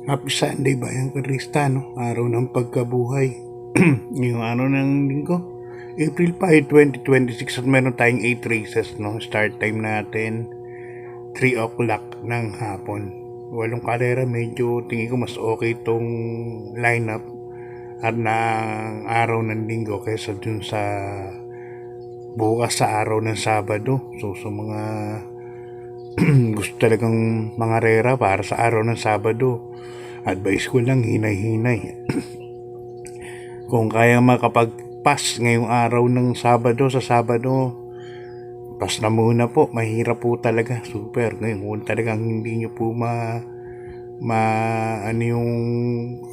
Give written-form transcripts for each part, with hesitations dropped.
Happy Sunday Bayang Kristano, araw ng pagkabuhay. Yung ano ng linggo, April 5, 2026 at meron tayong 8 races, no? Start time natin 3 o'clock ng hapon. Walong karera, medyo tingin ko mas okay tong lineup at ng araw ng linggo kaysa dun sa bukas sa araw ng Sabado. So sa mga gusto talagang mga rera para sa araw ng Sabado, advice ko lang hinay-hinay. Kung kaya makapag-pass ngayong araw ng Sabado sa Sabado, pass na muna po. Mahirap po talaga, super. Ngayon kung talagang hindi nyo po ano yung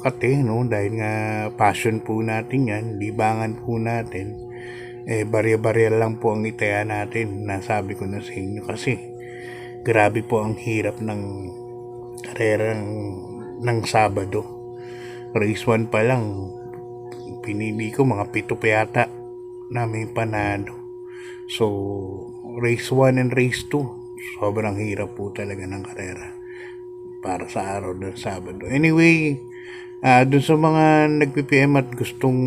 kate, no? Dahil nga passion po natin yan, libangan po natin, barya-barya lang po ang itaya natin. Nasabi ko na sa inyo kasi grabe po ang hirap ng karerang ng Sabado. Race 1 pa lang, pinili ko mga 7 pa yata na may panalo. So, race 1 and race 2, sobrang hirap po talaga ng karera para sa araw ng Sabado. Anyway, dun sa mga nag-PPM at gustong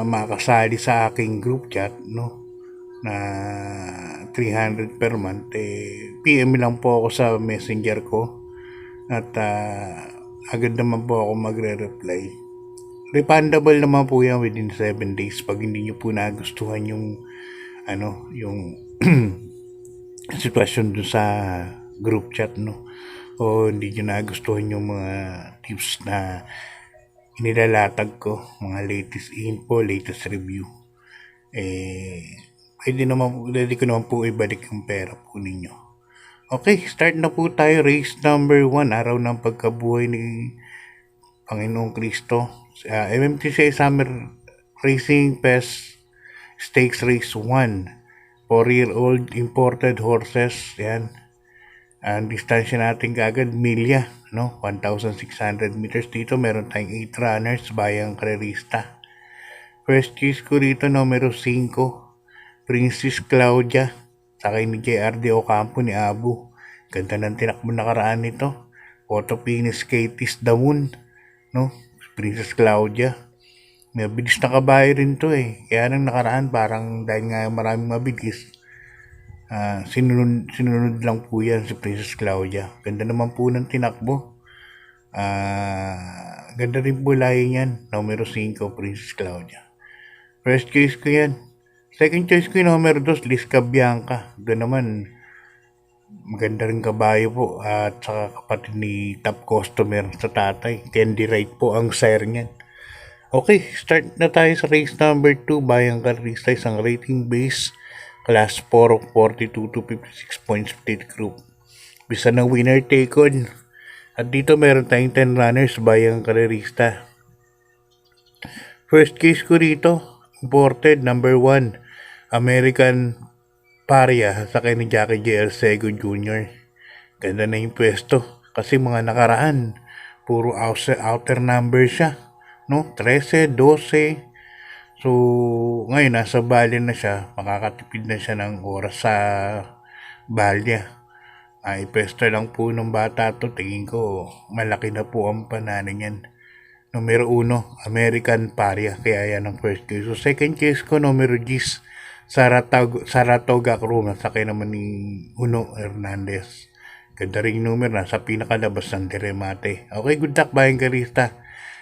makasali sa aking group chat, no, na 300 per month, PM lang po ako sa messenger ko at agad naman po ako magre-reply. Refundable naman po yan within 7 days pag hindi nyo po nagustuhan yung yung sitwasyon dun sa group chat, no, o hindi nyo nagustuhan yung mga tips na inilalatag ko, mga latest info, latest review, pwede ko naman po ibalik yung pera po ninyo. Okay, start na po tayo. Race number 1, araw ng pagkabuhay ni Panginoong Kristo. MMTCI Summer Racing Fest Stakes Race 1, 4-year-old imported horses. Yan. Ang distansya natin kagad, milya, no? 1,600 meters. Dito meron tayong 8 runners, bayang karerista. First choice ko rito, numero 5, Princess Claudia, sakay ni JRD Ocampo ni Abu. Ganda ng tinakbo nakaraan nito. Photo finish Katis Damun, no? Princess Claudia. Mabilis na kabayo rin to eh. Kaya nang nakaraan parang dahil nga maraming mabilis, sinunod lang po yan si Princess Claudia. Ganda naman po ng tinakbo. Ganda rin po layo yan. Numero 5, Princess Claudia. First choice ko yan. Second choice ko yung numero 2, Lisca Bianca. Doon naman, maganda rin kabayo po at saka kapatid ni top customer sa tatay. Candy Right po ang sire niyan. Okay, start na tayo sa race number 2, bayang karista, isang rating base, class 4 of 42 to 56 points split group. Bisa ng winner take on. At dito meron tayong 10 runners, bayang karista. First case ko rito, imported number 1, American Paria, sakay ni Jackie J. Sego Jr. Ganda na yung pwesto kasi mga nakaraan puro outer number siya, no? 13, 12. So ngayon nasa Balya na siya, makakatipid na siya ng oras sa Balya. Ay pwesto lang po ng bata to, tingin ko malaki na po ang panalo niyan. Numero 1, American Paria, kaya yan ang first case. So second case ko, numero 10, Saratoga Cruz, sakay naman ni Uno Hernandez. Ganda rin yung numero, nasa pinakalabas ng Diremate. Okay, good luck bayang karista.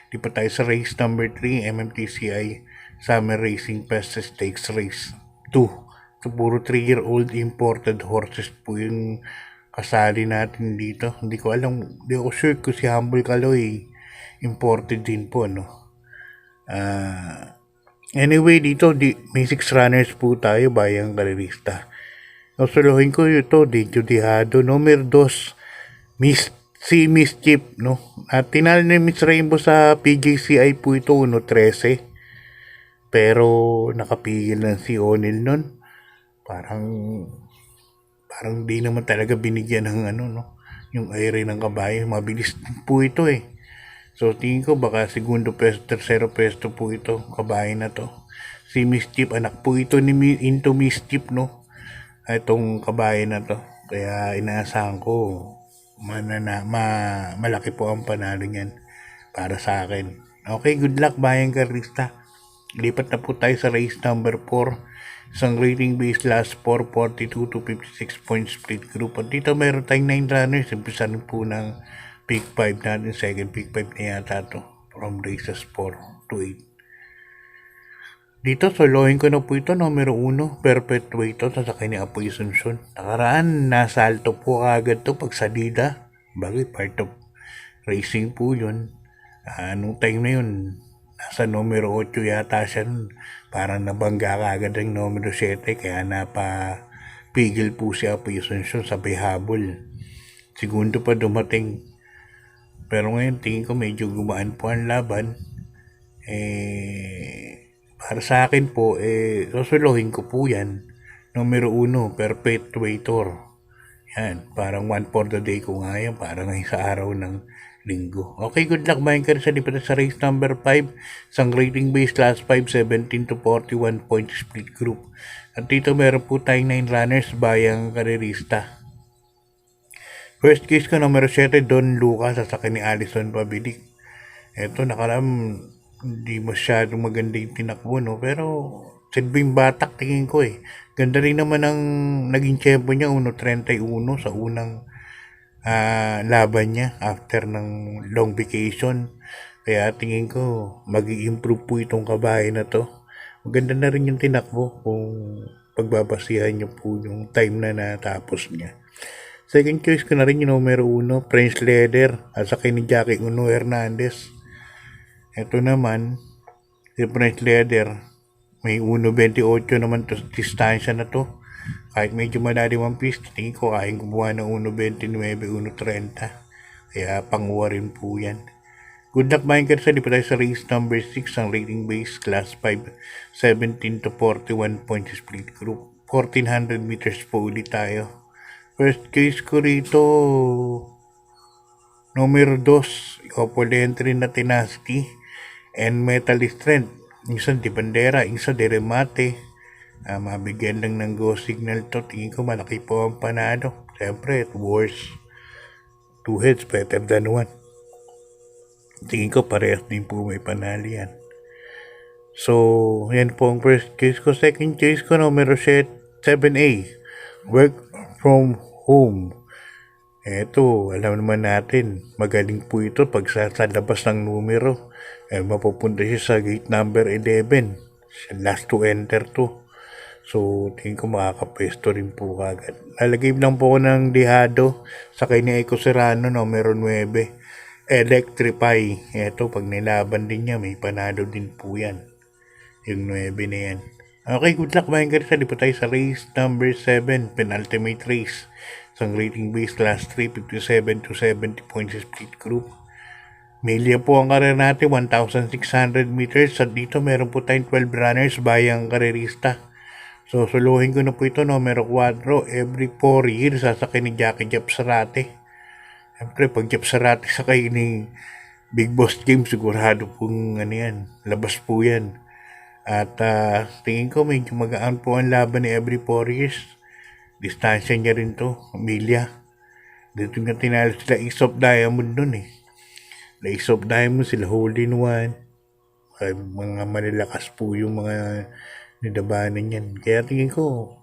Di pa tayo sa race number 3, MMTCI Summer Racing Fest Stakes Race 2. So puro 3-year-old imported horses po yung kasali natin dito. Hindi ko alam, hindi ako sure kung si Humble Kaloy imported din po, no? Anyway, dito may 6 runners po tayo, bayang karerista. Suluhin ko ito, Dito Dihado, numero 2, si Mischief, no? At tinalo ni Miss Rainbow sa PJCI po ito, 1-13. Pero nakapigil na si O'Neil nun. Parang di naman talaga binigyan ng no? Yung aire ng kabayo. Mabilis po ito eh. So tingin ko baka segundo pwesto, tercero pwesto po ito, kabayo na to. Si Mischief, anak po ito ni Into Mischief, no? Itong kabayo na to. Kaya inaasahan ko malaki po ang panalo niyan para sa akin. Okay, good luck Bayang Karista. Lipat na po tayo sa race number 4. Isang rating base last 4, 42 to 56 points split group. At dito meron tayong 9 runners. Umpisa rin po ng pick 5 natin. Second pick 5 na yata to. From races 4 to 8. Dito, solohin ko na po ito, numero 1, Perpetuator, sasakay ni Apoy Asuncion. Nakaraan, nasalto po agad to pag salida. Bagay, part of racing po yun. Anong time na yun, nasa numero 8 yata siya nun. Parang nabangga ka agad ang numero 7, kaya napapigil po si Apoy Asuncion, sabay habol. Segundo pa dumating. Pero ngayon, tingin ko medyo gumaan po ang laban. Para sa akin po, susuluhin ko po yan. Numero 1, Perpetuator. Yan, parang one for the day ko nga yan. Parang sa araw ng linggo. Okay, good luck mga sa lipat sa race number 5. Isang rating base class 5, 17 to 41 point split group. At dito meron po tayong 9 runners bayang karerista. First case ko, numero 7, Don Lucas, sasakay ni Alison Pabilik. Ito, nakaram, hindi masyadong maganda yung tinakbo, no? Pero, silbing batak tingin ko eh. Ganda rin naman ang naging tempo niya, 1.31 sa unang laban niya after ng long vacation. Kaya tingin ko, mag-i-improve po itong kabahay na to. Maganda na rin yung tinakbo kung pagbabasihan niyo po yung time na natapos niya. Second choice ko na rin yung numero 1, Prince Leather, at sakay ni Jackie Uno Hernandez. Ito naman, si Prince Leather, may 1.28 naman to distansya na to. Kahit medyo malalim ang pista, tingin ko kayang kumuha ng 1.29, 1.30. Kaya panguha rin po yan. Good luck mga sa lipat tayo sa race number 6, ang rating base class 5, 17 to 41 point split group. 1400 meters po ulit tayo. First case ko rito, numero 2, couple entry na Tenacity and Metal Strength. Isang di bandera, isa di remate. Mabigyan lang ng go signal to. Tingin ko malaki po ang panalo. Siyempre, worse. 2 heads better than 1. Tingin ko parehas din po may panalo yan. So, yan po ang first case ko. Second case ko, numero 7A. Work from home. Eto, alam naman natin, magaling po ito pag sa labas ng numero. Mapupunta siya sa gate number 11. Last to enter to. So, tingin ko makakapwesto rin po kagad. Lalagay lang po ko ng Dihado sa kanya Eco Serrano, numero 9. Electrify. Eto, pag nilaban din niya, may panalo din po yan. Yung 9 na yan. Okay, good luck mga karisa. Lipat tayo sa race number 7, penultimate race. Isang rating base class 3, 57 to 70 points split group. Milya po ang karir natin, 1,600 meters. At dito meron po tayong 12 runners bayang karerista. So, suluhin ko na po ito, numero 4. Every 4 years, sasakay ni Jackie Jeff Sarate. Siyempre, pag Jeff Sarate sakay ni Big Boss Game, sigurado pong yan, labas po yan. At tingin ko medyo magaan po ang laban ni every 4 years. Distansya niya rin to, milya. Dito nga tinalo sila Ace of Diamond nun eh. The Ace of Diamond, sila Hole in One. Mga malalakas po yung mga nilabanan yan. Kaya tingin ko,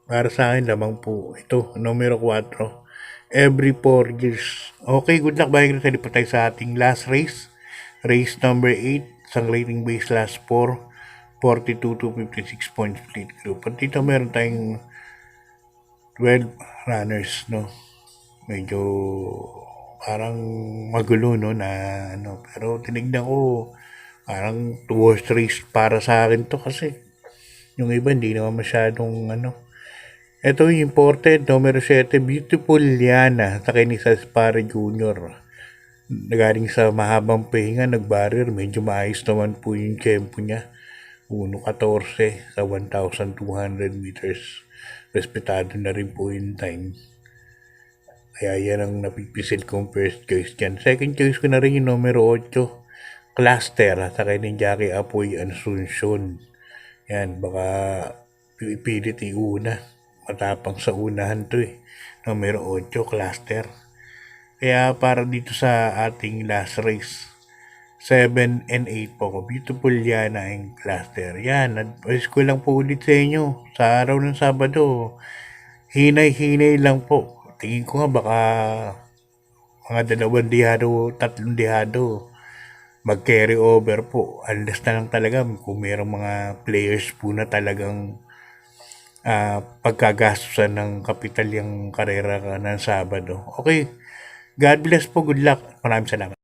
para sa akin lamang po ito, numero 4. Every 4 years. Okay, good luck. Bahay rin tayo sa ating last race. Race number 8, isang rating base last 4. 42 to 56 points split group. At dito meron tayong 12 runners, no? Medyo parang magulo, no? Pero tinignan ko, parang 2 horse race para sa akin to kasi yung iba hindi naman masyadong Ito yung imported, numero 7, Beautiful Liana, sa ni Saspare Jr. Nagaling sa mahabang pahinga, nag-barrier, medyo maayos naman po yung tempo niya. 1.14 sa 1,200 meters. Respetado na rin po yung time. Kaya yan ang napipisil kong first choice dyan. Second choice ko na rin yung numero 8. Cluster. Sakay ni Jackie Apoy Asuncion. Yan, baka pipilit iuna. Matapang sa unahan to eh. Numero 8, Cluster. Kaya para dito sa ating last race, 7 and 8 po ko. Beautiful yan ang cluster. Yan, advice ko lang po ulit sa inyo. Sa araw ng Sabado, hinay-hinay lang po. Tingin ko nga baka mga 2 dihado, 3 dihado mag-carry over po. Unless na lang talaga kung mayroong mga players po na talagang pagkagastusan ng kapital yung karera ng Sabado. Okay, God bless po, good luck. Maraming salamat.